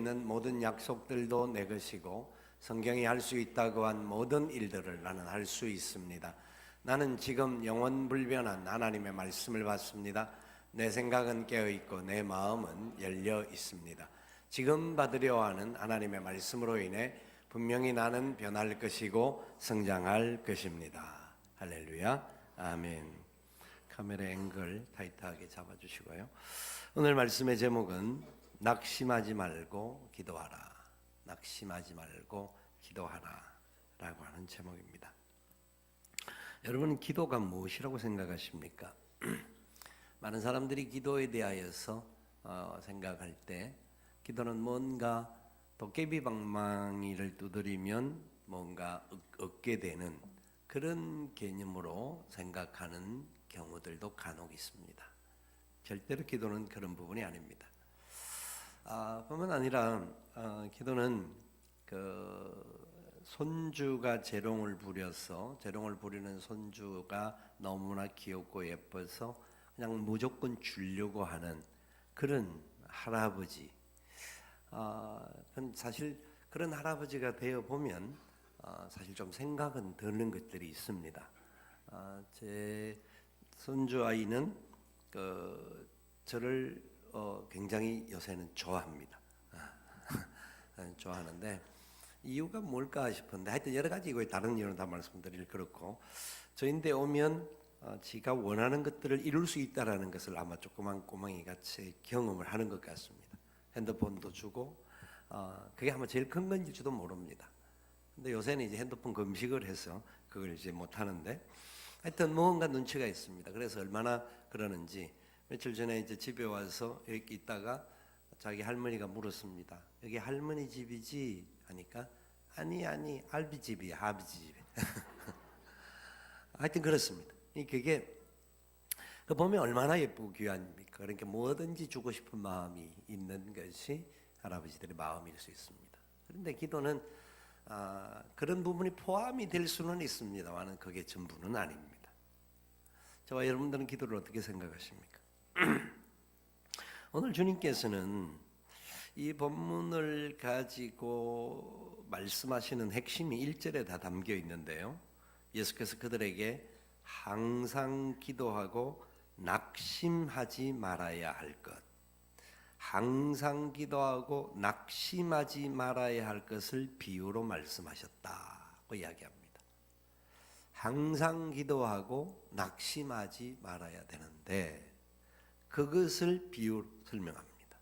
있는 모든 약속들도 내 것이고 성경이 할 수 있다고 한 모든 일들을 나는 할 수 있습니다. 나는 지금 영원불변한 하나님의 말씀을 받습니다. 내 생각은 깨어있고 내 마음은 열려 있습니다. 지금 받으려 하는 하나님의 말씀으로 인해 분명히 나는 변할 것이고 성장할 것입니다. 할렐루야, 아멘. 카메라 앵글 타이트하게 잡아주시고요. 오늘 말씀의 제목은 낙심하지 말고 기도하라. 낙심하지 말고 기도하라 라고 하는 제목입니다. 여러분, 기도가 무엇이라고 생각하십니까? 많은 사람들이 기도에 대하여서 생각할 때 기도는 뭔가 도깨비방망이를 두드리면 뭔가 얻게 되는 그런 개념으로 생각하는 경우들도 간혹 있습니다. 절대로 기도는 그런 부분이 아닙니다. 뿐만 아니라 기도는 손주가 재롱을 부리는 손주가 너무나 귀엽고 예뻐서 그냥 무조건 주려고 하는 그런 할아버지. 사실 그런 할아버지가 되어 보면 사실 좀 생각은 드는 것들이 있습니다. 제 손주 아이는 저를 굉장히 요새는 좋아합니다. 좋아하는데 이유가 뭘까 싶은데 하여튼 여러 가지 이거 다른 이유는 다 말씀드릴 그렇고 저인데 오면 지가 원하는 것들을 이룰 수 있다라는 것을 아마 조그만 꼬맹이 같이 경험을 하는 것 같습니다. 핸드폰도 주고 그게 아마 제일 큰 건지도 모릅니다. 근데 요새는 이제 핸드폰 금식을 해서 그걸 이제 못 하는데 하여튼 뭔가 눈치가 있습니다. 그래서 얼마나 그러는지 며칠 전에 이제 집에 와서 이렇게 있다가 자기 할머니가 물었습니다. 여기 할머니 집이지? 하니까 아니 할비 집이야, 할아버지 집. 하여튼 그렇습니다. 그게 보면 얼마나 예쁘고 귀합니까? 그러니까 뭐든지 주고 싶은 마음이 있는 것이 할아버지들의 마음일 수 있습니다. 그런데 기도는 그런 부분이 포함이 될 수는 있습니다만 그게 전부는 아닙니다. 저와 여러분들은 기도를 어떻게 생각하십니까? 오늘 주님께서는 이 본문을 가지고 말씀하시는 핵심이 1절에 다 담겨 있는데요. 예수께서 그들에게 항상 기도하고 낙심하지 말아야 할 것, 항상 기도하고 낙심하지 말아야 할 것을 비유로 말씀하셨다고 이야기합니다. 항상 기도하고 낙심하지 말아야 되는데 그것을 비유로 설명합니다.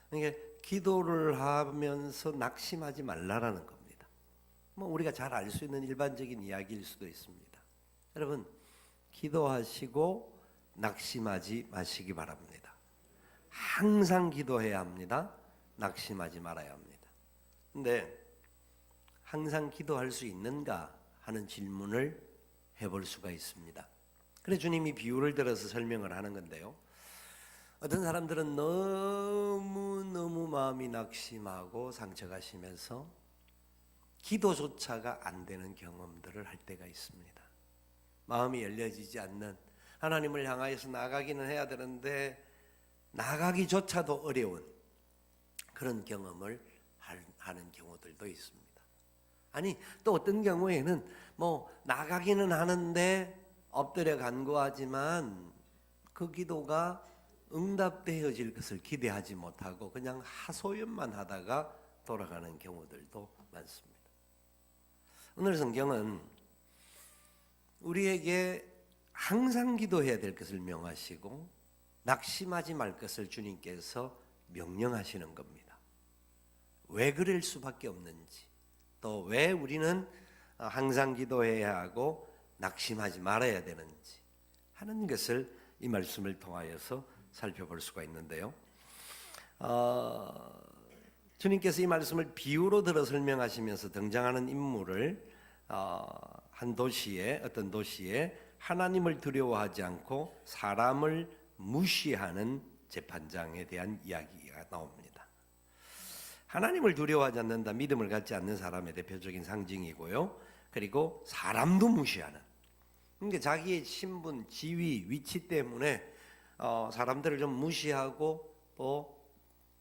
그러니까 기도를 하면서 낙심하지 말라라는 겁니다. 우리가 잘 알 수 있는 일반적인 이야기일 수도 있습니다. 여러분, 기도하시고 낙심하지 마시기 바랍니다. 항상 기도해야 합니다. 낙심하지 말아야 합니다. 근데 항상 기도할 수 있는가 하는 질문을 해볼 수가 있습니다. 그래서 주님이 비유를 들어서 설명을 하는 건데요. 어떤 사람들은 너무 마음이 낙심하고 상처가시면서 기도조차가 안 되는 경험들을 할 때가 있습니다. 마음이 열려지지 않는, 하나님을 향하여서 나가기는 해야 되는데 나가기조차도 어려운 그런 경험을 하는 경우들도 있습니다. 아니 또 어떤 경우에는 나가기는 하는데 엎드려 간구하지만 그 기도가 응답되어질 것을 기대하지 못하고 그냥 하소연만 하다가 돌아가는 경우들도 많습니다. 오늘 성경은 우리에게 항상 기도해야 될 것을 명하시고 낙심하지 말 것을 주님께서 명령하시는 겁니다. 왜 그럴 수밖에 없는지, 또 왜 우리는 항상 기도해야 하고 낙심하지 말아야 되는지 하는 것을 이 말씀을 통하여서 살펴볼 수가 있는데요. 주님께서 이 말씀을 비유로 들어 설명하시면서 등장하는 인물을 어떤 도시에 하나님을 두려워하지 않고 사람을 무시하는 재판장에 대한 이야기가 나옵니다. 하나님을 두려워하지 않는다, 믿음을 갖지 않는 사람의 대표적인 상징이고요. 그리고 사람도 무시하는, 그러니까 자기의 신분, 지위, 위치 때문에 사람들을 좀 무시하고 또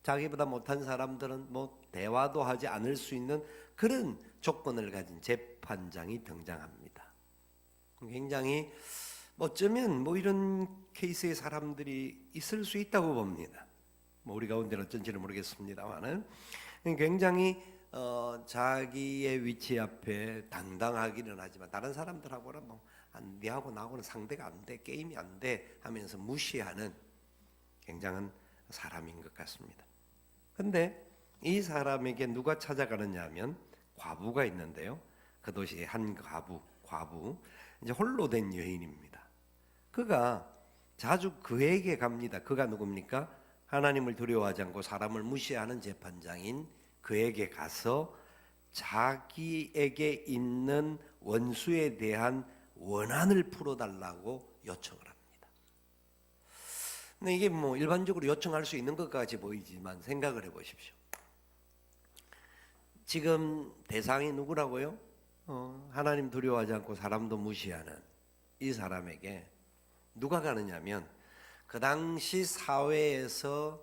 자기보다 못한 사람들은 뭐 대화도 하지 않을 수 있는 그런 조건을 가진 재판장이 등장합니다. 굉장히 어쩌면 뭐 이런 케이스의 사람들이 있을 수 있다고 봅니다. 뭐 우리 가운데는 어쩐지는 모르겠습니다만은 굉장히 자기의 위치 앞에 당당하기는 하지만 다른 사람들하고는 뭐 니하고 나하고는 상대가 안 돼, 게임이 안 돼 하면서 무시하는 굉장한 사람인 것 같습니다. 근데 이 사람에게 누가 찾아가느냐 하면 과부가 있는데요. 그 도시의 한 과부, 이제 홀로 된 여인입니다. 그가 자주 그에게 갑니다. 그가 누굽니까? 하나님을 두려워하지 않고 사람을 무시하는 재판장인 그에게 가서 자기에게 있는 원수에 대한 원한을 풀어달라고 요청을 합니다. 근데 이게 뭐 일반적으로 요청할 수 있는 것 같이 보이지만 생각을 해보십시오. 지금 대상이 누구라고요? 하나님 두려워하지 않고 사람도 무시하는 이 사람에게 누가 가느냐면 그 당시 사회에서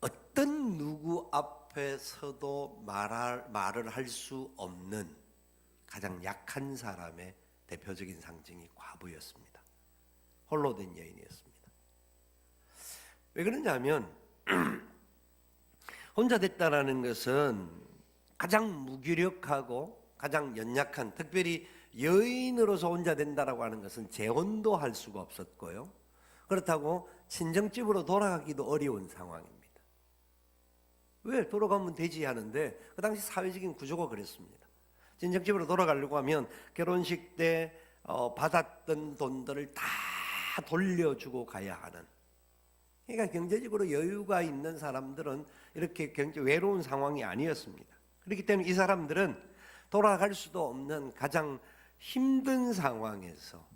어떤 누구 앞에서도 말을 할 수 없는 가장 약한 사람의 대표적인 상징이 과부였습니다. 홀로 된 여인이었습니다. 왜 그러냐면 혼자 됐다라는 것은 가장 무기력하고 가장 연약한, 특별히 여인으로서 혼자 된다라고 하는 것은 재혼도 할 수가 없었고요. 그렇다고 친정집으로 돌아가기도 어려운 상황입니다. 왜? 돌아가면 되지 하는데 그 당시 사회적인 구조가 그랬습니다. 친정집으로 돌아가려고 하면 결혼식 때 받았던 돈들을 다 돌려주고 가야 하는, 그러니까 경제적으로 여유가 있는 사람들은 이렇게 굉장히 외로운 상황이 아니었습니다. 그렇기 때문에 이 사람들은 돌아갈 수도 없는 가장 힘든 상황에서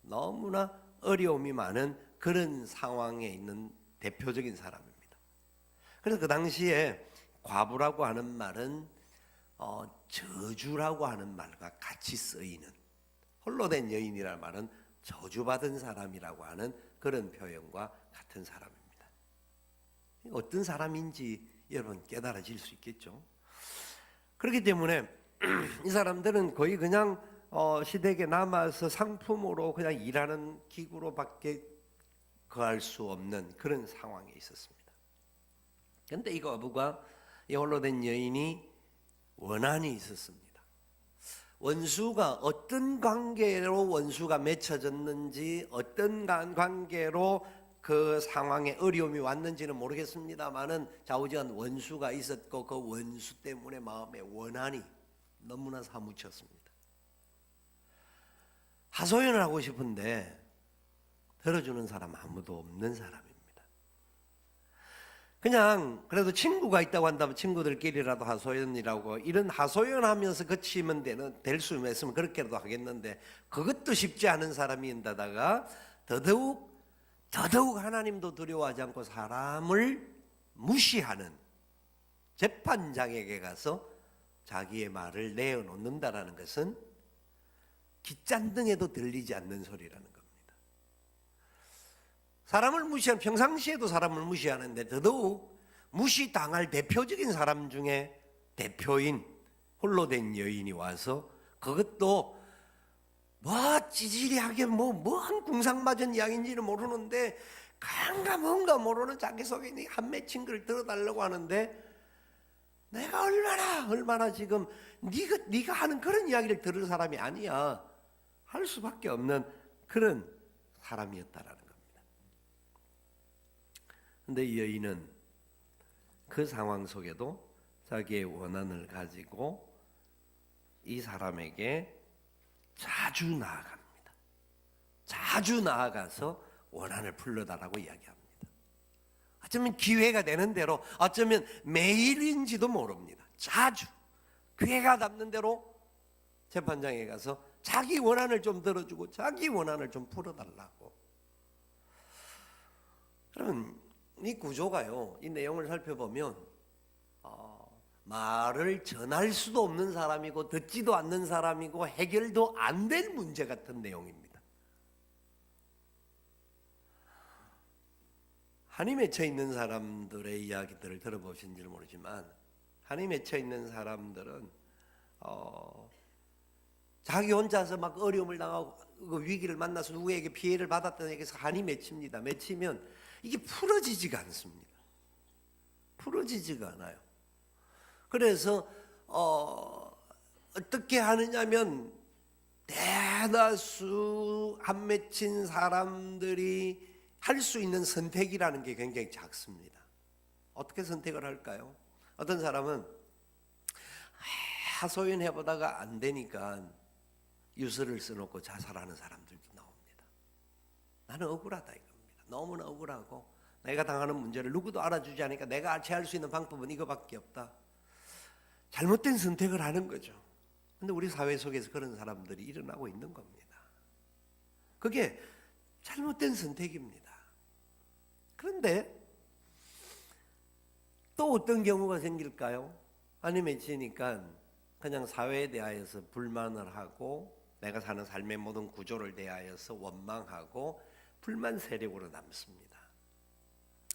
너무나 어려움이 많은 그런 상황에 있는 대표적인 사람입니다. 그래서 그 당시에 과부라고 하는 말은 저주라고 하는 말과 같이 쓰이는, 홀로 된 여인이라는 말은 저주받은 사람이라고 하는 그런 표현과 같은 사람입니다. 어떤 사람인지 여러분 깨달아질 수 있겠죠. 그렇기 때문에 이 사람들은 거의 그냥 시댁에 남아서 상품으로 그냥 일하는 기구로밖에 거할 수 없는 그런 상황에 있었습니다. 그런데 이 과부가, 이 홀로 된 여인이 원한이 있었습니다. 원수가 어떤 관계로 원수가 맺혀졌는지, 어떤 관계로 그 상황에 어려움이 왔는지는 모르겠습니다만은 좌우지간 원수가 있었고 그 원수 때문에 마음에 원한이 너무나 사무쳤습니다. 하소연을 하고 싶은데 들어주는 사람 아무도 없는 사람입니다. 그냥 그래도 친구가 있다고 한다면 친구들끼리라도 하소연이라고, 이런 하소연하면서 그치면 될 수 있으면 그렇게라도 하겠는데 그것도 쉽지 않은 사람인데다가 더더욱 하나님도 두려워하지 않고 사람을 무시하는 재판장에게 가서 자기의 말을 내어놓는다라는 것은 깃잔등에도 들리지 않는 소리라는 겁니다. 사람을 무시하는, 평상시에도 사람을 무시하는데 더더욱 무시당할 대표적인 사람 중에 대표인 홀로 된 여인이 와서 그것도 뭐 찌질하게 뭐한 궁상맞은 이야기인지는 모르는데 뭔가 모르는 자기 속에 있는 한 맺힌 걸 들어달라고 하는데 내가 얼마나 지금 네가 하는 그런 이야기를 들을 사람이 아니야 할 수밖에 없는 그런 사람이었다라는 겁니다. 근데 이 여인은 그 상황 속에도 자기의 원한을 가지고 이 사람에게 자주 나아갑니다. 자주 나아가서 원한을 풀러달라고 이야기합니다. 어쩌면 기회가 되는 대로, 어쩌면 매일인지도 모릅니다. 자주 기회가 닿는 대로 재판장에 가서 자기 원한을 좀 들어주고 자기 원한을 좀 풀어달라고. 그럼 이 구조가요, 이 내용을 살펴보면 말을 전할 수도 없는 사람이고 듣지도 않는 사람이고 해결도 안 될 문제 같은 내용입니다. 한이 맺혀 있는 사람들의 이야기들을 들어보신지 모르지만 한이 맺혀 있는 사람들은 자기 혼자서 막 어려움을 당하고 그 위기를 만나서 누구에게 피해를 받았다는 얘기에서 한이 맺힙니다. 맺히면 이게 풀어지지가 않습니다. 풀어지지가 않아요. 그래서 어떻게 하느냐면 대다수 안 맺힌 사람들이 할 수 있는 선택이라는 게 굉장히 작습니다. 어떻게 선택을 할까요? 어떤 사람은 하소연 해보다가 안 되니까 유서를 써놓고 자살하는 사람들도 나옵니다. 나는 억울하다 이겁니다. 너무나 억울하고 내가 당하는 문제를 누구도 알아주지 않으니까 내가 알체할 수 있는 방법은 이거밖에 없다. 잘못된 선택을 하는 거죠. 근데 우리 사회 속에서 그런 사람들이 일어나고 있는 겁니다. 그게 잘못된 선택입니다. 그런데 또 어떤 경우가 생길까요? 한이 맺히니까 그냥 사회에 대하여서 불만을 하고 내가 사는 삶의 모든 구조를 대하여서 원망하고 불만 세력으로 남습니다.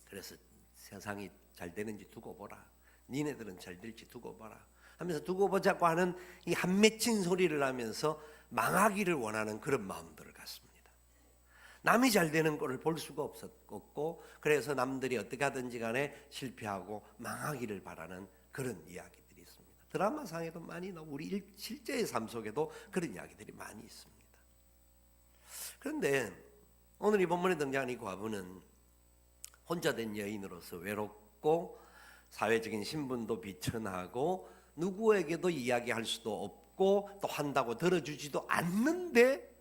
그래서 세상이 잘 되는지 두고 보라. 니네들은 잘 될지 두고 보라 하면서 두고 보자고 하는 이 한 맺힌 소리를 하면서 망하기를 원하는 그런 마음들을 갖습니다. 남이 잘 되는 꼴을 볼 수가 없었고 그래서 남들이 어떻게 하든지 간에 실패하고 망하기를 바라는 그런 이야기들이 있습니다. 드라마상에도 많이 나오고 우리 실제의 삶 속에도 그런 이야기들이 많이 있습니다. 그런데 오늘 이 본문에 등장한 이 과부는 혼자 된 여인으로서 외롭고 사회적인 신분도 비천하고 누구에게도 이야기할 수도 없고 또 한다고 들어주지도 않는데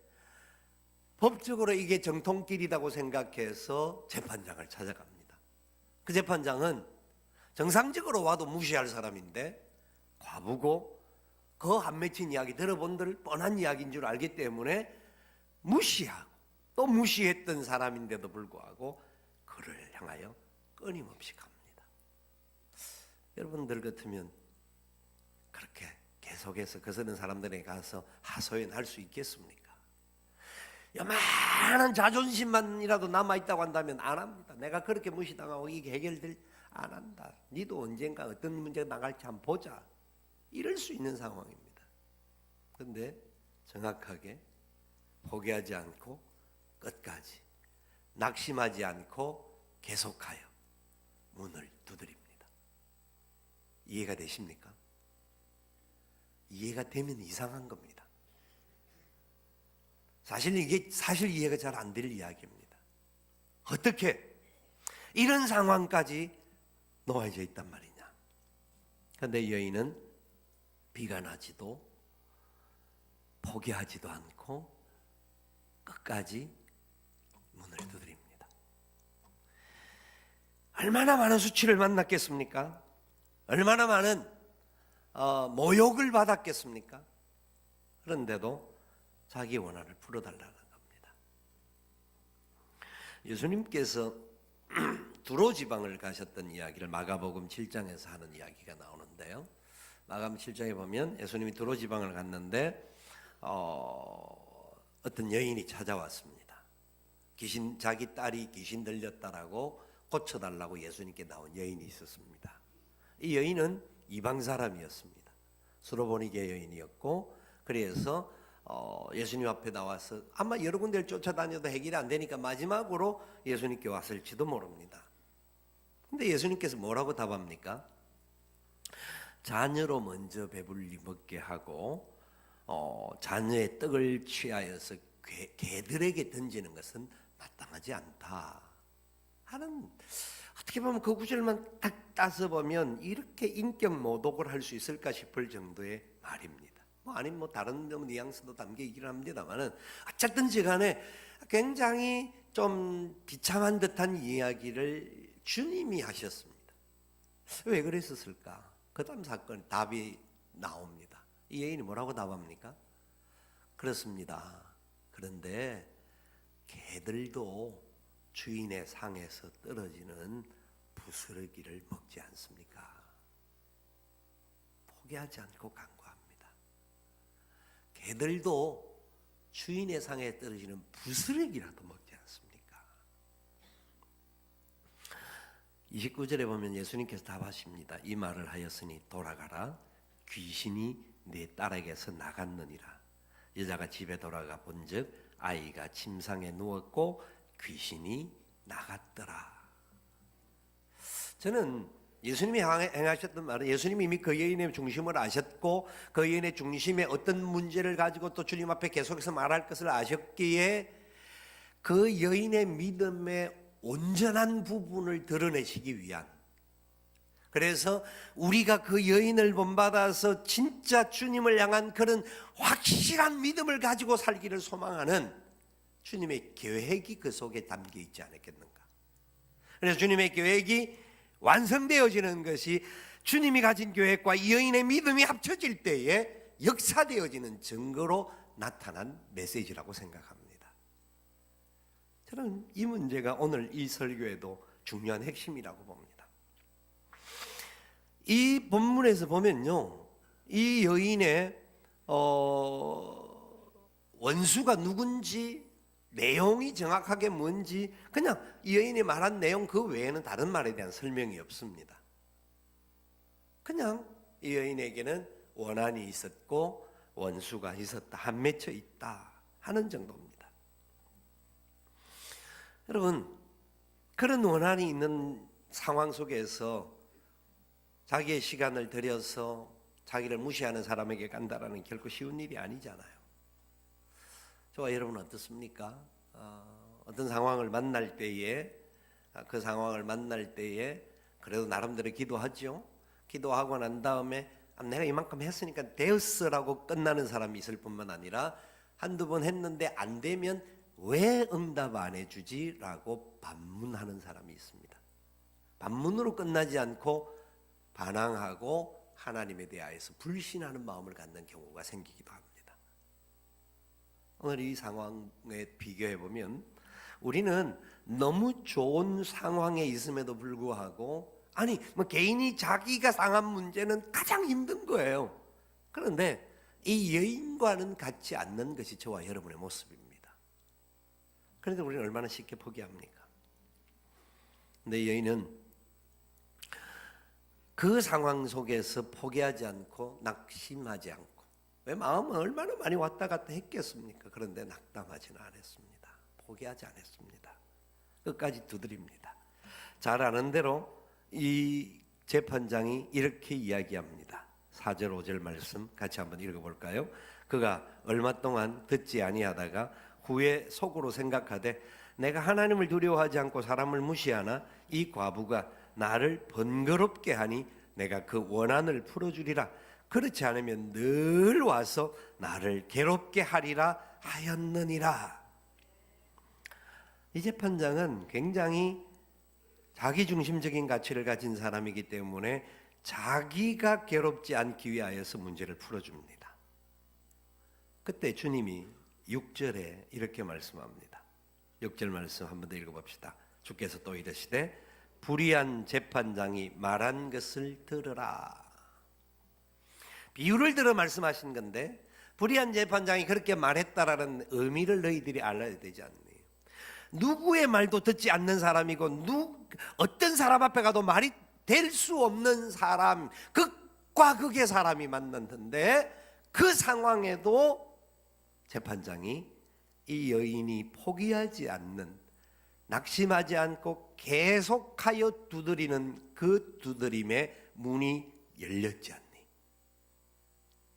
법적으로 이게 정통길이라고 생각해서 재판장을 찾아갑니다. 그 재판장은 정상적으로 와도 무시할 사람인데 과부고 그 안 맺힌 이야기 들어본들 뻔한 이야기인 줄 알기 때문에 무시하고 또 무시했던 사람인데도 불구하고 그를 향하여 끊임없이 갑니다. 여러분들 같으면 그렇게 계속해서 거스는 사람들에게 가서 하소연할 수 있겠습니까? 요만한 자존심만이라도 남아있다고 한다면 안 합니다. 내가 그렇게 무시당하고 이게 해결될 안 한다. 니도 언젠가 어떤 문제가 나갈지 한번 보자. 이럴 수 있는 상황입니다. 그런데 정확하게 포기하지 않고 끝까지 낙심하지 않고 계속하여 문을 두드립니다. 이해가 되십니까? 이해가 되면 이상한 겁니다. 사실 이게 이해가 잘 안 될 이야기입니다. 어떻게 이런 상황까지 놓아져 있단 말이냐. 그런데 여인은 비관하지도 포기하지도 않고 끝까지 문을 두드립니다. 얼마나 많은 수치를 만났겠습니까? 얼마나 많은 모욕을 받았겠습니까? 그런데도 자기 원한을 풀어달라는 겁니다. 예수님께서 두로 지방을 가셨던 이야기를 마가복음 7장에서 하는 이야기가 나오는데요. 마가복음 7장에 보면 예수님이 두로 지방을 갔는데 어떤 여인이 찾아왔습니다. 자기 딸이 귀신 들렸다라고 고쳐달라고 예수님께 나온 여인이 있었습니다. 이 여인은 이방 사람이었습니다. 수로보니게 여인이었고 그래서 예수님 앞에 나와서 아마 여러 군데를 쫓아다녀도 해결이 안 되니까 마지막으로 예수님께 왔을지도 모릅니다. 근데 예수님께서 뭐라고 답합니까? 자녀로 먼저 배불리 먹게 하고 자녀의 떡을 취하여서 개들에게 던지는 것은 마땅하지 않다 하는, 어떻게 보면 그 구절만 딱 따서 보면 이렇게 인격 모독을 할 수 있을까 싶을 정도의 말입니다. 아니면 다른 뉘앙스도 담겨 있긴 합니다만은 어쨌든지 간에 굉장히 좀 비참한 듯한 이야기를 주님이 하셨습니다. 왜 그랬었을까? 그 다음 사건 답이 나옵니다. 이 여인이 뭐라고 답합니까? 그렇습니다. 그런데 개들도 주인의 상에서 떨어지는 부스러기를 먹지 않습니까? 포기하지 않고 간구합니다. 개들도 주인의 상에 떨어지는 부스러기라도 먹지 않습니까? 29절에 보면 예수님께서 답하십니다. 이 말을 하였으니 돌아가라. 귀신이 내 딸에게서 나갔느니라. 여자가 집에 돌아가 본즉 아이가 침상에 누웠고 귀신이 나갔더라. 저는 예수님이 행하셨던 말은 예수님이 이미 그 여인의 중심을 아셨고 그 여인의 중심에 어떤 문제를 가지고 또 주님 앞에 계속해서 말할 것을 아셨기에 그 여인의 믿음의 온전한 부분을 드러내시기 위한, 그래서 우리가 그 여인을 본받아서 진짜 주님을 향한 그런 확실한 믿음을 가지고 살기를 소망하는 주님의 계획이 그 속에 담겨 있지 않았겠는가. 그래서 주님의 계획이 완성되어지는 것이 주님이 가진 계획과 이 여인의 믿음이 합쳐질 때에 역사되어지는 증거로 나타난 메시지라고 생각합니다. 저는 이 문제가 오늘 이 설교에도 중요한 핵심이라고 봅니다. 이 본문에서 보면요, 이 여인의 원수가 누군지, 내용이 정확하게 뭔지, 그냥 이 여인이 말한 내용 그 외에는 다른 말에 대한 설명이 없습니다. 그냥 이 여인에게는 원한이 있었고 원수가 있었다, 한 맺혀 있다 하는 정도입니다. 여러분, 그런 원한이 있는 상황 속에서 자기의 시간을 들여서 자기를 무시하는 사람에게 간다라는 결코 쉬운 일이 아니잖아요. 저와 여러분은 어떻습니까? 어떤 상황을 만날 때에, 그 상황을 만날 때에 그래도 나름대로 기도하죠. 기도하고 난 다음에 내가 이만큼 했으니까 되었어라고 끝나는 사람이 있을 뿐만 아니라 한두 번 했는데 안 되면 왜 응답 안 해주지? 라고 반문하는 사람이 있습니다. 반문으로 끝나지 않고 반항하고 하나님에 대하여서 불신하는 마음을 갖는 경우가 생기기도 합니다. 오늘 이 상황에 비교해 보면 우리는 너무 좋은 상황에 있음에도 불구하고, 아니 개인이 자기가 상한 문제는 가장 힘든 거예요. 그런데 이 여인과는 같지 않는 것이 저와 여러분의 모습입니다. 그런데 우리는 얼마나 쉽게 포기합니까? 근데 이 여인은 그 상황 속에서 포기하지 않고 낙심하지 않고, 왜 마음은 얼마나 많이 왔다 갔다 했겠습니까? 그런데 낙담하지는 않았습니다. 포기하지 않았습니다. 끝까지 두드립니다. 잘 아는 대로 이 재판장이 이렇게 이야기합니다. 4절 5절 말씀 같이 한번 읽어볼까요? 그가 얼마 동안 듣지 아니하다가 후에 속으로 생각하되 내가 하나님을 두려워하지 않고 사람을 무시하나 이 과부가 나를 번거롭게 하니 내가 그 원한을 풀어주리라. 그렇지 않으면 늘 와서 나를 괴롭게 하리라 하였느니라. 이 재판장은 굉장히 자기중심적인 가치를 가진 사람이기 때문에 자기가 괴롭지 않기 위하여서 문제를 풀어줍니다. 그때 주님이 6절에 이렇게 말씀합니다. 6절 말씀 한번 더 읽어봅시다. 주께서 또 이르시되 불의한 재판장이 말한 것을 들으라. 비유를 들어 말씀하신 건데, 불의한 재판장이 그렇게 말했다라는 의미를 너희들이 알아야 되지 않니? 누구의 말도 듣지 않는 사람이고 어떤 사람 앞에 가도 말이 될 수 없는 사람, 극과 극의 사람이 만났는데 그 상황에도 재판장이 이 여인이 포기하지 않는, 낙심하지 않고 계속하여 두드리는 그 두드림의 문이 열렸지 않니?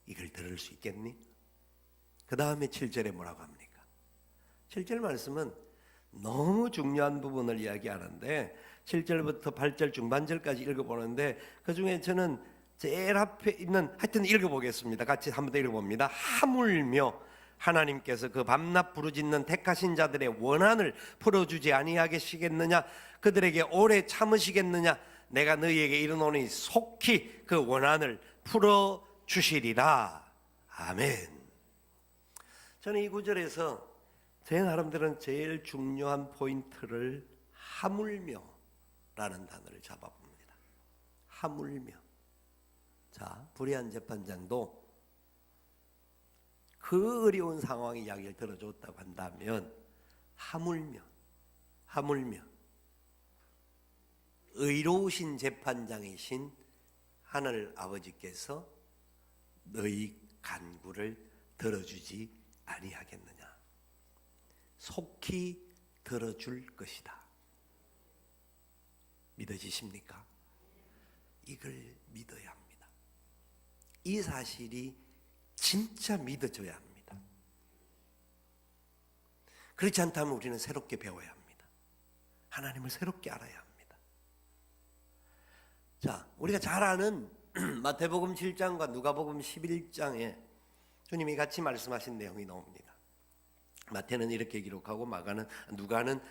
이걸 들을 수 있겠니? 그 다음에 7절에 뭐라고 합니까? 7절 말씀은 너무 중요한 부분을 이야기하는데 7절부터 8절 중반절까지 읽어보는데 그 중에 저는 제일 앞에 있는, 하여튼 읽어보겠습니다. 같이 한번 읽어봅니다. 하물며 하나님께서 그 밤낮 부르짖는 택하신 자들의 원한을 풀어주지 아니하겠시겠느냐? 그들에게 오래 참으시겠느냐? 내가 너희에게 이르노니 속히 그 원한을 풀어주시리라. 아멘. 저는 이 구절에서 제 나름대로는 제일 중요한 포인트를 하물며 라는 단어를 잡아봅니다. 하물며. 자, 불의한 재판장도 그 어려운 상황의 이야기를 들어줬다고 한다면 하물며 의로우신 재판장이신 하늘 아버지께서 너희 간구를 들어주지 아니하겠느냐. 속히 들어줄 것이다. 믿어지십니까? 이걸 믿어야 합니다. 이 사실이 진짜 믿어져야 합니다. 그렇지 않다면 우리는 새롭게 배워야 합니다. 하나님을 새롭게 알아야 합니다. 자, 우리가 잘 아는 마태복음 7장과 누가복음 11장에 주님이 같이 말씀하신 내용이 나옵니다. 마태는 이렇게 기록하고 누가는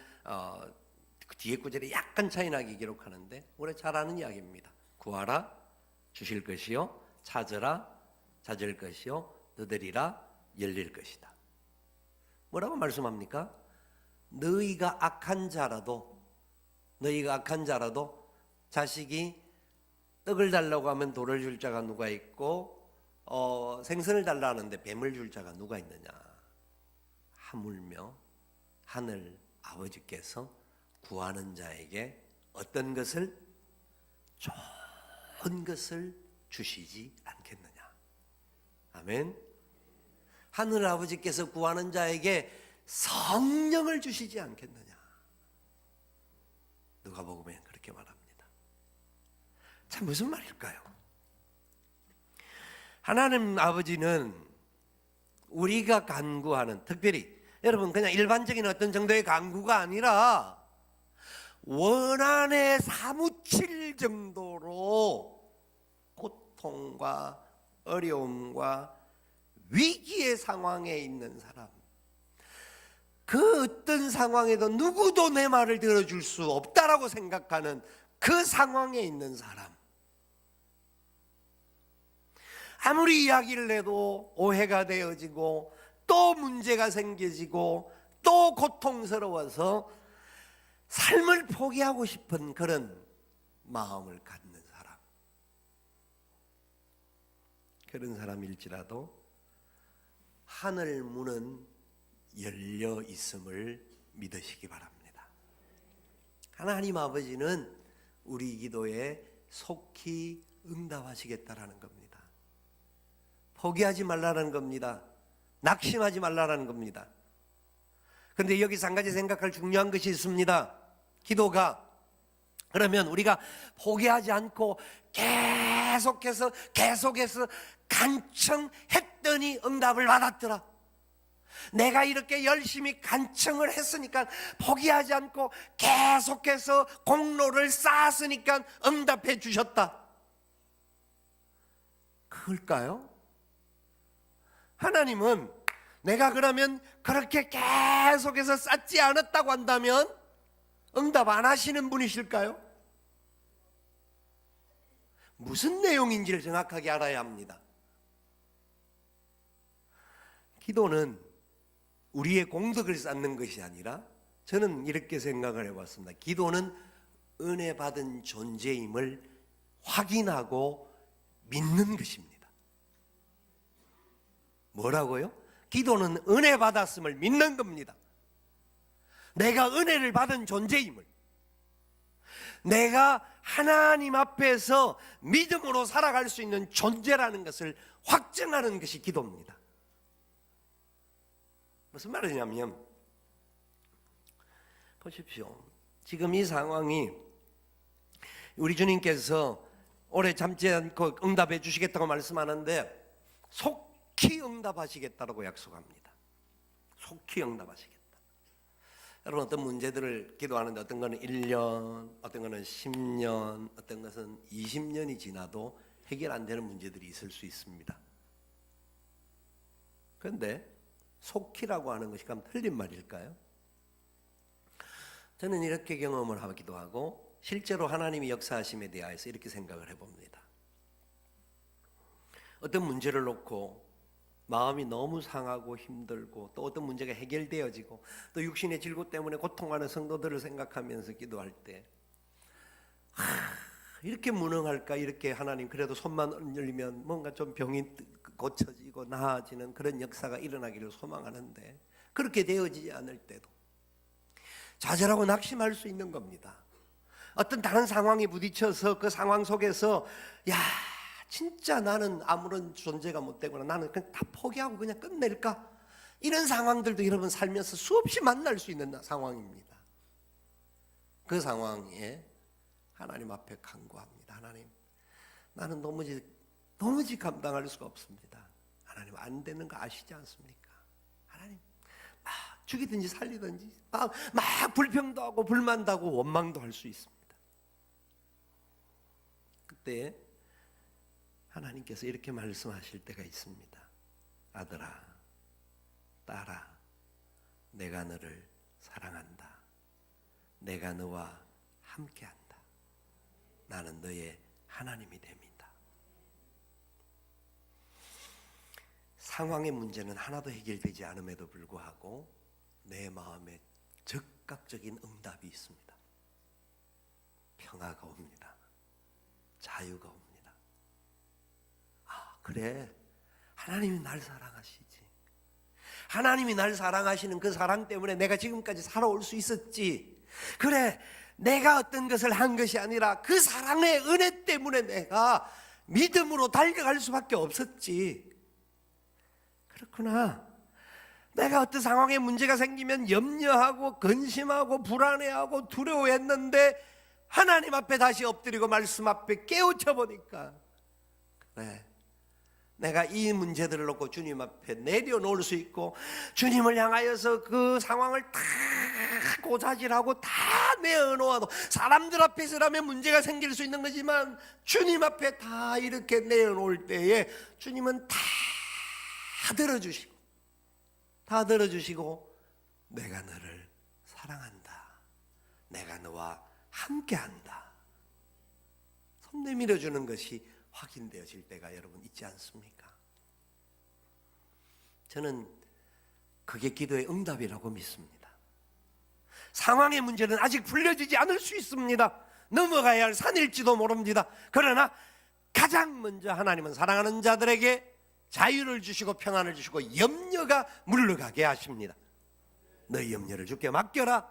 그 뒤에 구절에 약간 차이나게 기록하는데 우리가 잘 아는 이야기입니다. 구하라 주실 것이요, 찾으라 찾을 것이요, 두드리라 열릴 것이다. 뭐라고 말씀합니까? 너희가 악한 자라도 자식이 떡을 달라고 하면 돌을 줄 자가 누가 있고 생선을 달라 하는데 뱀을 줄 자가 누가 있느냐. 하물며 하늘 아버지께서 구하는 자에게 어떤 것을? 좋은 것을 주시지 않겠느냐. 아멘. 하늘 아버지께서 구하는 자에게 성령을 주시지 않겠느냐. 누가복음에 그렇게 말합니다. 참 무슨 말일까요? 하나님 아버지는 우리가 간구하는, 특별히 여러분 그냥 일반적인 어떤 정도의 간구가 아니라 원한에 사무칠 정도로 고통과 어려움과 위기의 상황에 있는 사람, 그 어떤 상황에도 누구도 내 말을 들어줄 수 없다라고 생각하는 그 상황에 있는 사람, 아무리 이야기를 해도 오해가 되어지고 또 문제가 생겨지고 또 고통스러워서 삶을 포기하고 싶은 그런 마음을 갖는 사람, 그런 사람일지라도 하늘 문은 열려 있음을 믿으시기 바랍니다. 하나님 아버지는 우리 기도에 속히 응답하시겠다라는 겁니다. 포기하지 말라는 겁니다. 낙심하지 말라는 겁니다. 그런데 여기서 한 가지 생각할 중요한 것이 있습니다. 기도가, 그러면 우리가 포기하지 않고 계속해서 간청했더니 응답을 받았더라. 내가 이렇게 열심히 간청을 했으니까, 포기하지 않고 계속해서 공로를 쌓았으니까 응답해 주셨다. 그걸까요? 하나님은 내가 그러면 그렇게 계속해서 쌓지 않았다고 한다면 응답 안 하시는 분이실까요? 무슨 내용인지를 정확하게 알아야 합니다. 기도는 우리의 공덕을 쌓는 것이 아니라, 저는 이렇게 생각을 해봤습니다. 기도는 은혜 받은 존재임을 확인하고 믿는 것입니다. 뭐라고요? 기도는 은혜 받았음을 믿는 겁니다. 내가 은혜를 받은 존재임을, 내가 하나님 앞에서 믿음으로 살아갈 수 있는 존재라는 것을 확증하는 것이 기도입니다. 무슨 말이냐면, 보십시오. 지금 이 상황이, 우리 주님께서 오래 참지 않고 응답해 주시겠다고 말씀하는데 속히 응답하시겠다고 약속합니다. 속히 응답하시겠다. 여러분, 어떤 문제들을 기도하는데 어떤 거는 1년, 어떤 거는 10년, 어떤 것은 20년이 지나도 해결 안 되는 문제들이 있을 수 있습니다. 그런데 속히라고 하는 것이 그럼 틀린 말일까요? 저는 이렇게 경험을 하기도 하고 실제로 하나님이 역사하심에 대하여서 이렇게 생각을 해봅니다. 어떤 문제를 놓고 마음이 너무 상하고 힘들고, 또 어떤 문제가 해결되어지고, 또 육신의 질고 때문에 고통하는 성도들을 생각하면서 기도할 때, 이렇게 무능할까? 이렇게 하나님 그래도 손만 열리면 뭔가 좀 병이 고쳐지고 나아지는 그런 역사가 일어나기를 소망하는데, 그렇게 되어지지 않을 때도 좌절하고 낙심할 수 있는 겁니다. 어떤 다른 상황에 부딪혀서 그 상황 속에서 야 진짜 나는 아무런 존재가 못 되구나, 나는 그냥 다 포기하고 그냥 끝낼까, 이런 상황들도 여러분 살면서 수없이 만날 수 있는 상황입니다. 그 상황에 하나님 앞에 간구합니다. 하나님, 나는 도무지 감당할 수가 없습니다. 하나님, 안 되는 거 아시지 않습니까? 하나님, 막 죽이든지 살리든지 막 불평도 하고 불만도 하고 원망도 할 수 있습니다. 그때 하나님께서 이렇게 말씀하실 때가 있습니다. 아들아, 딸아, 내가 너를 사랑한다. 내가 너와 함께한다. 나는 너의 하나님이 됩니다. 상황의 문제는 하나도 해결되지 않음에도 불구하고 내 마음에 즉각적인 응답이 있습니다. 평화가 옵니다. 자유가 옵니다. 아, 그래, 하나님이 날 사랑하시지. 하나님이 날 사랑하시는 그 사랑 때문에 내가 지금까지 살아올 수 있었지. 그래, 내가 어떤 것을 한 것이 아니라 그 사랑의 은혜 때문에 내가 믿음으로 달려갈 수밖에 없었지. 그렇구나. 내가 어떤 상황에 문제가 생기면 염려하고 근심하고 불안해하고 두려워했는데 하나님 앞에 다시 엎드리고 말씀 앞에 깨우쳐 보니까, 그래, 내가 이 문제들을 놓고 주님 앞에 내려놓을 수 있고 주님을 향하여서 그 상황을 다 고자질하고 다 내어놓아도, 사람들 앞에서라면 문제가 생길 수 있는 거지만 주님 앞에 다 이렇게 내어놓을 때에 주님은 다 들어주시고 내가 너를 사랑한다. 내가 너와 함께한다. 손 내밀어 주는 것이 확인되어질 때가 여러분 있지 않습니까? 저는 그게 기도의 응답이라고 믿습니다. 상황의 문제는 아직 풀려지지 않을 수 있습니다. 넘어가야 할 산일지도 모릅니다. 그러나 가장 먼저 하나님은 사랑하는 자들에게 자유를 주시고 평안을 주시고 염려가 물러가게 하십니다. 너희 염려를 주께 맡겨라.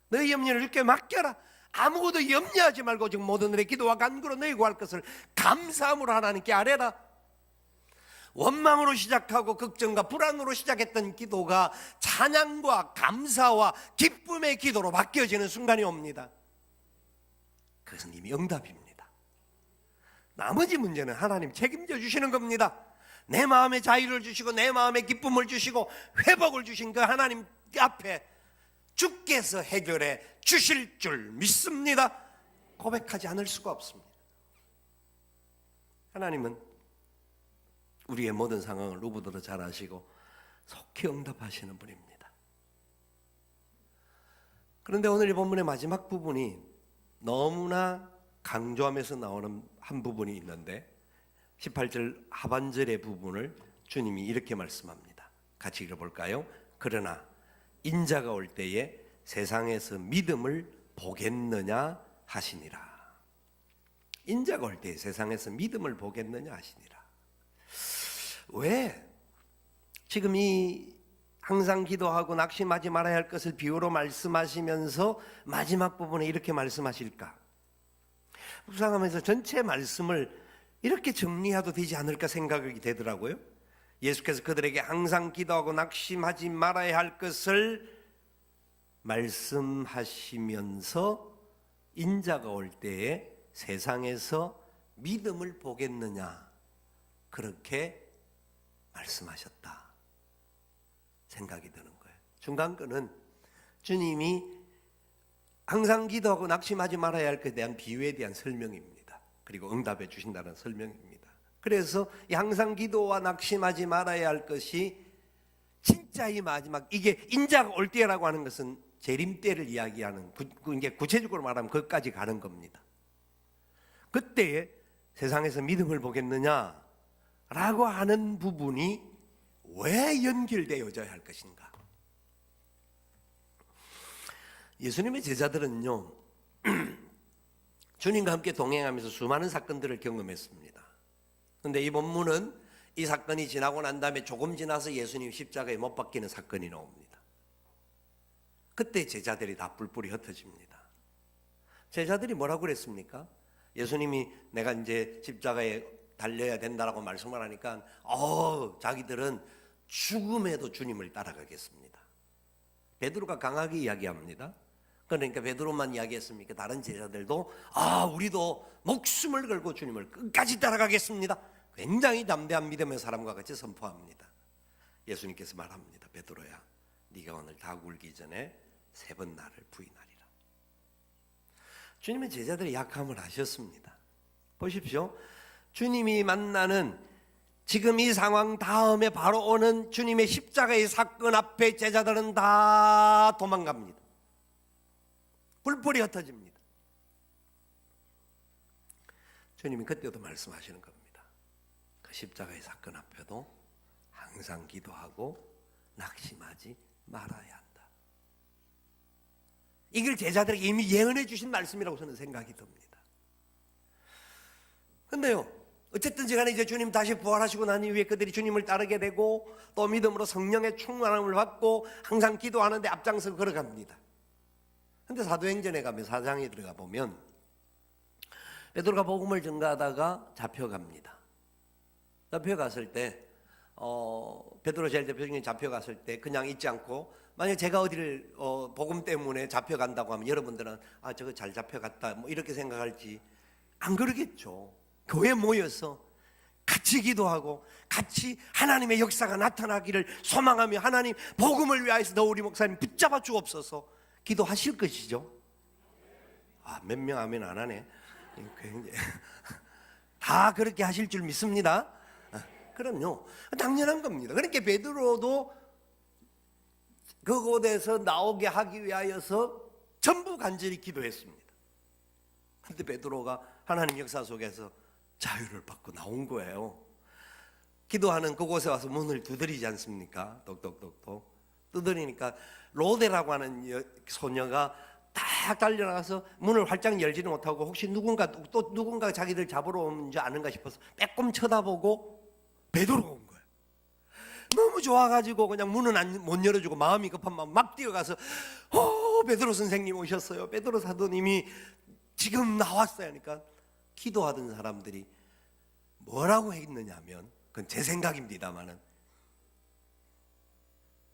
너희 염려를 주께 맡겨라. 아무것도 염려하지 말고 지금 모든 일에 기도와 간구로 너희 구할 것을 감사함으로 하나님께 아뢰라. 원망으로 시작하고 걱정과 불안으로 시작했던 기도가 찬양과 감사와 기쁨의 기도로 바뀌어지는 순간이 옵니다. 그것은 이미 응답입니다. 나머지 문제는 하나님 책임져 주시는 겁니다. 내 마음에 자유를 주시고 내 마음에 기쁨을 주시고 회복을 주신 그 하나님 앞에 주께서 해결해 주실 줄 믿습니다. 고백하지 않을 수가 없습니다. 하나님은 우리의 모든 상황을 누구보다 잘 아시고 속히 응답하시는 분입니다. 그런데 오늘 이 본문의 마지막 부분이 너무나 강조하면서 나오는 한 부분이 있는데 18절 하반절의 부분을 주님이 이렇게 말씀합니다. 같이 읽어볼까요? 그러나 인자가 올 때에 세상에서 믿음을 보겠느냐 하시니라. 인자가 올 때에 세상에서 믿음을 보겠느냐 하시니라. 왜 지금 이 항상 기도하고 낙심하지 말아야 할 것을 비유로 말씀하시면서 마지막 부분에 이렇게 말씀하실까? 묵상하면서 전체 말씀을 이렇게 정리해도 되지 않을까 생각이 되더라고요. 예수께서 그들에게 항상 기도하고 낙심하지 말아야 할 것을 말씀하시면서 인자가 올 때에 세상에서 믿음을 보겠느냐, 그렇게 말씀하셨다 생각이 드는 거예요. 중간 거는 주님이 항상 기도하고 낙심하지 말아야 할 것에 대한 비유에 대한 설명입니다. 그리고 응답해 주신다는 설명입니다. 그래서 이 항상 기도와 낙심하지 말아야 할 것이 진짜 이 마지막, 이게 인자가 올 때라고 하는 것은 재림 때를 이야기하는, 이게 구체적으로 말하면 거기까지 가는 겁니다. 그때에 세상에서 믿음을 보겠느냐 라고 하는 부분이 왜 연결되어져야 할 것인가? 예수님의 제자들은요 주님과 함께 동행하면서 수많은 사건들을 경험했습니다. 그런데 이 본문은 이 사건이 지나고 난 다음에 조금 지나서 예수님 십자가에 못 박히는 사건이 나옵니다. 그때 제자들이 다 뿔뿔이 흩어집니다. 제자들이 뭐라고 그랬습니까? 예수님이 내가 이제 십자가에 달려야 된다라고 말씀을 하니까 자기들은 죽음에도 주님을 따라가겠습니다. 베드로가 강하게 이야기합니다. 그러니까 베드로만 이야기했습니까? 다른 제자들도 우리도 목숨을 걸고 주님을 끝까지 따라가겠습니다. 굉장히 담대한 믿음의 사람과 같이 선포합니다. 예수님께서 말합니다. 베드로야, 네가 오늘 닭 울기 전에 3번 나를 부인하리라. 주님은 제자들의 약함을 아셨습니다. 보십시오. 주님이 만나는 지금 이 상황 다음에 바로 오는 주님의 십자가의 사건 앞에 제자들은 다 도망갑니다. 뿔뿔이 흩어집니다. 주님이 그때도 말씀하시는 겁니다. 그 십자가의 사건 앞에도 항상 기도하고 낙심하지 말아야 한다. 이걸 제자들에게 이미 예언해 주신 말씀이라고 저는 생각이 듭니다. 근데요, 어쨌든지 간에 이제 주님 다시 부활하시고 난 이후에 그들이 주님을 따르게 되고 또 믿음으로 성령의 충만함을 받고 항상 기도하는데 앞장서 걸어갑니다. 근데 사도행전에 가면 4장에 들어가 보면 베드로가 복음을 전가하다가 잡혀갑니다. 잡혀갔을 때 베드로 제일 대표적인 잡혀갔을 때 그냥 있지 않고 만약 제가 어디를 복음 때문에 잡혀간다고 하면 여러분들은 저거 잘 잡혀갔다 뭐 이렇게 생각할지 안 그러겠죠. 교회 모여서 같이 기도하고 같이 하나님의 역사가 나타나기를 소망하며 하나님 복음을 위하여서 너 우리 목사님 붙잡아 주옵소서 기도하실 것이죠. 몇 명 아멘 안 하네. 다 그렇게 하실 줄 믿습니다. 그럼요, 당연한 겁니다. 그러니까 베드로도 그곳에서 나오게 하기 위하여서 전부 간절히 기도했습니다. 그런데 베드로가 하나님 역사 속에서 자유를 받고 나온 거예요. 기도하는 그곳에 와서 문을 두드리지 않습니까? 똑똑똑똑 두드리니까 로데라고 하는 소녀가 딱 달려나가서 문을 활짝 열지는 못하고 혹시 누군가 자기들 잡으러 온 줄 아는가 싶어서 빼꼼 쳐다보고 베드로가 온 거예요. 너무 좋아가지고 그냥 문은 못 열어주고 마음이 급한 마음 막 뛰어가서 베드로 선생님 오셨어요. 베드로 사도님이 지금 나왔어요 하니까 기도하던 사람들이 뭐라고 했느냐 하면 그건 제 생각입니다만은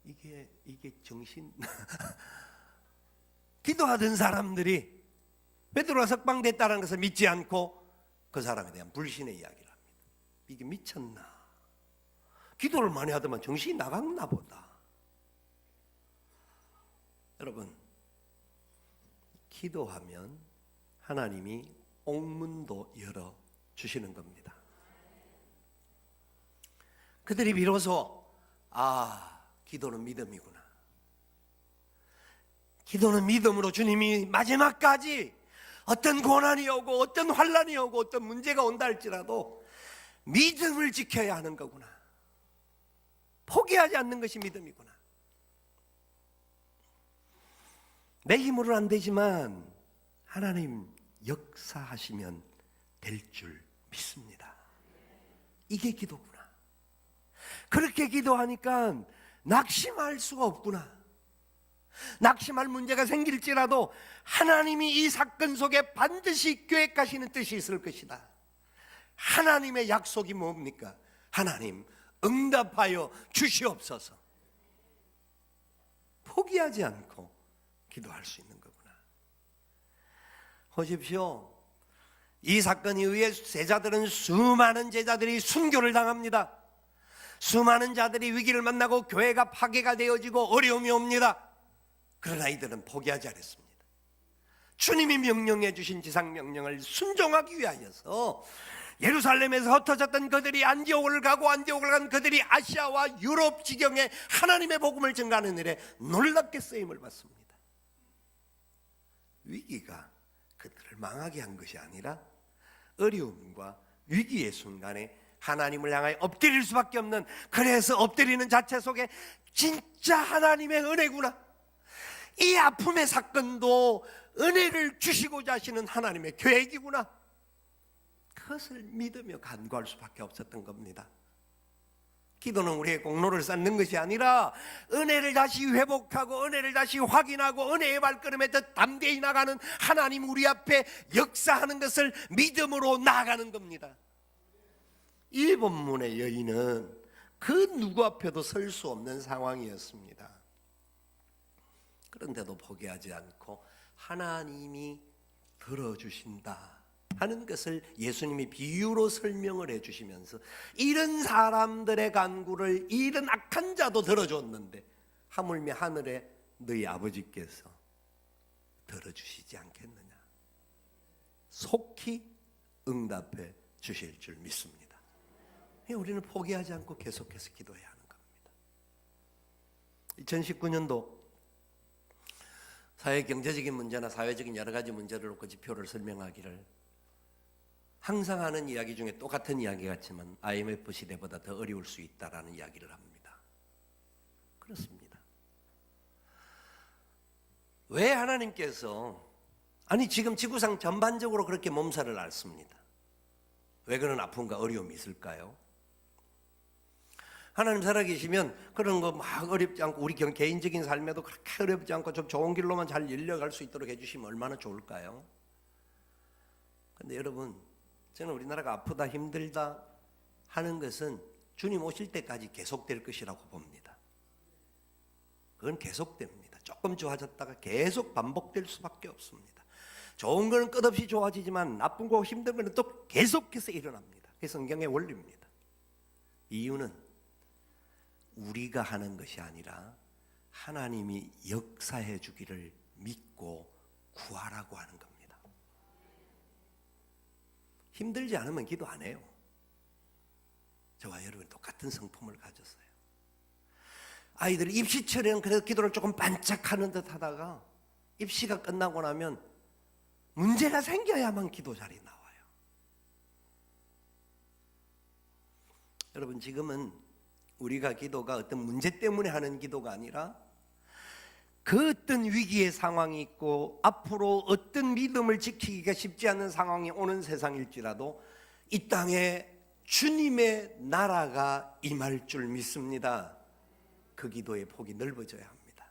이게 정신 기도하던 사람들이 베드로가 석방됐다는 것을 믿지 않고 그 사람에 대한 불신의 이야기를 합니다. 이게 미쳤나? 기도를 많이 하더만 정신이 나갔나 보다. 여러분, 기도하면 하나님이 옥문도 열어주시는 겁니다. 그들이 비로소 기도는 믿음이구나. 기도는 믿음으로 주님이 마지막까지 어떤 고난이 오고 어떤 환난이 오고 어떤 문제가 온다 할지라도 믿음을 지켜야 하는 거구나. 포기하지 않는 것이 믿음이구나. 내 힘으로는 안 되지만 하나님 역사하시면 될 줄 믿습니다. 이게 기도구나. 그렇게 기도하니까 낙심할 수가 없구나. 낙심할 문제가 생길지라도 하나님이 이 사건 속에 반드시 계획하시는 뜻이 있을 것이다. 하나님의 약속이 뭡니까? 하나님 응답하여 주시옵소서. 포기하지 않고 기도할 수 있는 거구나. 보십시오. 이 사건에 의해 수많은 제자들이 순교를 당합니다. 수많은 자들이 위기를 만나고 교회가 파괴가 되어지고 어려움이 옵니다. 그러나 이들은 포기하지 않았습니다. 주님이 명령해 주신 지상명령을 순종하기 위하여서 예루살렘에서 흩어졌던 그들이 안디옥을 가고 안디옥을 간 그들이 아시아와 유럽 지경에 하나님의 복음을 전가하는 일에 놀랍게 쓰임을 받습니다. 위기가 그들을 망하게 한 것이 아니라 어려움과 위기의 순간에 하나님을 향하여 엎드릴 수밖에 없는, 그래서 엎드리는 자체 속에 진짜 하나님의 은혜구나, 이 아픔의 사건도 은혜를 주시고자 하시는 하나님의 계획이구나, 그것을 믿으며 간구할 수밖에 없었던 겁니다. 기도는 우리의 공로를 쌓는 것이 아니라 은혜를 다시 회복하고 은혜를 다시 확인하고 은혜의 발걸음에 더 담대히 나가는 하나님 우리 앞에 역사하는 것을 믿음으로 나아가는 겁니다. 이 본문의 여인은 그 누구 앞에도 설 수 없는 상황이었습니다. 그런데도 포기하지 않고 하나님이 들어주신다 하는 것을 예수님이 비유로 설명을 해주시면서 이런 사람들의 간구를 이런 악한 자도 들어줬는데 하물며 하늘에 너희 아버지께서 들어주시지 않겠느냐, 속히 응답해 주실 줄 믿습니다. 우리는 포기하지 않고 계속해서 기도해야 하는 겁니다. 2019년도 사회 경제적인 문제나 사회적인 여러 가지 문제를 놓고 지표를 설명하기를 항상 하는 이야기 중에 똑같은 이야기 같지만 IMF 시대보다 더 어려울 수 있다라는 이야기를 합니다. 그렇습니다. 왜 하나님께서 지금 지구상 전반적으로 그렇게 몸살을 앓습니다. 왜 그런 아픔과 어려움이 있을까요? 하나님 살아계시면 그런 거 막 어렵지 않고 우리 개인적인 삶에도 그렇게 어렵지 않고 좀 좋은 길로만 잘 열려갈 수 있도록 해주시면 얼마나 좋을까요? 그런데 여러분, 저는 우리나라가 아프다 힘들다 하는 것은 주님 오실 때까지 계속될 것이라고 봅니다. 그건 계속됩니다. 조금 좋아졌다가 계속 반복될 수밖에 없습니다. 좋은 거는 끝없이 좋아지지만 나쁜 거 힘든 거는 또 계속해서 일어납니다. 그게 성경의 원리입니다. 이유는 우리가 하는 것이 아니라 하나님이 역사해 주기를 믿고 구하라고 하는 겁니다. 힘들지 않으면 기도 안 해요. 저와 여러분 똑같은 성품을 가졌어요. 아이들이 입시처럼 그래서 기도를 조금 반짝하는 듯 하다가 입시가 끝나고 나면 문제가 생겨야만 기도 자리에 나와요. 여러분, 지금은 우리가 기도가 어떤 문제 때문에 하는 기도가 아니라 그 어떤 위기의 상황이 있고 앞으로 어떤 믿음을 지키기가 쉽지 않은 상황이 오는 세상일지라도 이 땅에 주님의 나라가 임할 줄 믿습니다. 그 기도의 폭이 넓어져야 합니다.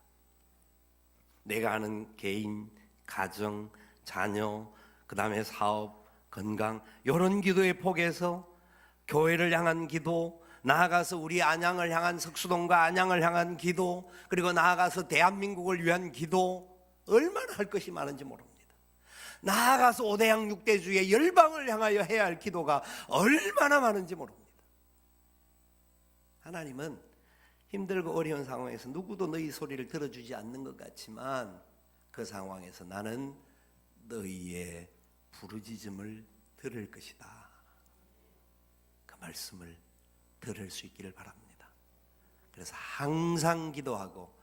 내가 아는 개인, 가정, 자녀, 그 다음에 사업, 건강, 이런 기도의 폭에서 교회를 향한 기도, 나아가서 우리 안양을 향한, 석수동과 안양을 향한 기도, 그리고 나아가서 대한민국을 위한 기도, 얼마나 할 것이 많은지 모릅니다. 나아가서 5대양 6대주의 열방을 향하여 해야 할 기도가 얼마나 많은지 모릅니다. 하나님은 힘들고 어려운 상황에서 누구도 너희 소리를 들어주지 않는 것 같지만 그 상황에서 나는 너희의 부르짖음을 들을 것이다. 그 말씀을 들을 수 있기를 바랍니다. 그래서 항상 기도하고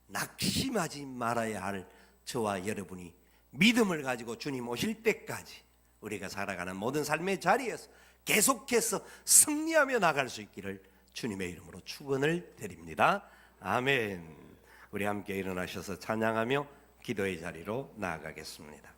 낙심하지 말아야 할 저와 여러분이 믿음을 가지고 주님 오실 때까지 우리가 살아가는 모든 삶의 자리에서 계속해서 승리하며 나갈 수 있기를 주님의 이름으로 축원을 드립니다. 아멘. 우리 함께 일어나셔서 찬양하며 기도의 자리로 나아가겠습니다.